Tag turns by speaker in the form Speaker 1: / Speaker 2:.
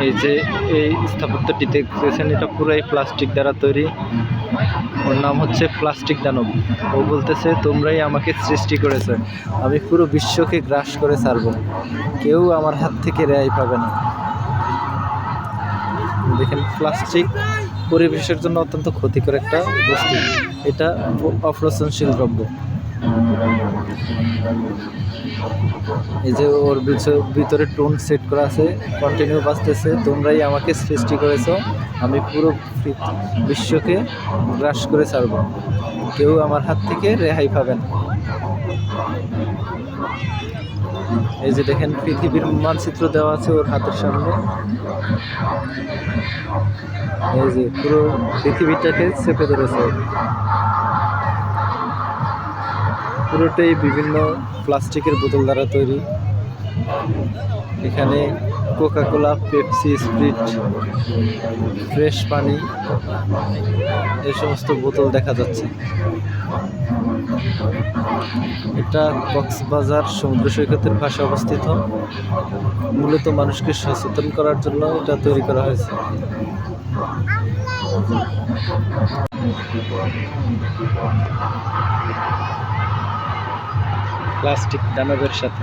Speaker 1: এই যে এই স্থাপত্যটি দেখতেছেন, এটা পুরাই প্লাস্টিক দ্বারা তৈরি। ওর নাম হচ্ছে প্লাস্টিক দানব। ও বলতেছে তোমরাই আমাকে সৃষ্টি করেছে, আমি পুরো বিশ্বকে গ্রাস করে ছাড়ব, কেউ আমার হাত থেকে রেহাই পাবে না। দেখেন, প্লাস্টিক পরিবেশের জন্য অত্যন্ত ক্ষতিকর একটা বস্তু, এটা অপচনশীল দ্রব্য। এই যে ওর ভিতরে টোন সেট করা আছে, কন্টিনিউ বাজতেছে, তোমরাই আমাকে সৃষ্টি করেছো, আমি পুরো বিশ্বকে গ্রাস করে ছাড়ব, কেউ আমার হাত থেকে রেহাই পাবে না। এই যে দেখেন, পৃথিবীর মানচিত্র দেওয়া আছে ওর হাতের সামনে। এই যে পুরো পৃথিবীটাকে চেপে ধরেছে, পুরোটাই বিভিন্ন প্লাস্টিকের বোতল দ্বারা তৈরি। এখানে কোকাকোলা, পেপসি, স্প্রিট, ফ্রেশ পানি, এই সমস্ত বোতল দেখা যাচ্ছে। এটা কক্সবাজার সমুদ্র সৈকতের পাশে অবস্থিত। মূলত মানুষকে সচেতন করার জন্য এটা তৈরি করা হয়েছে। প্লাস্টিক দানবের সাথে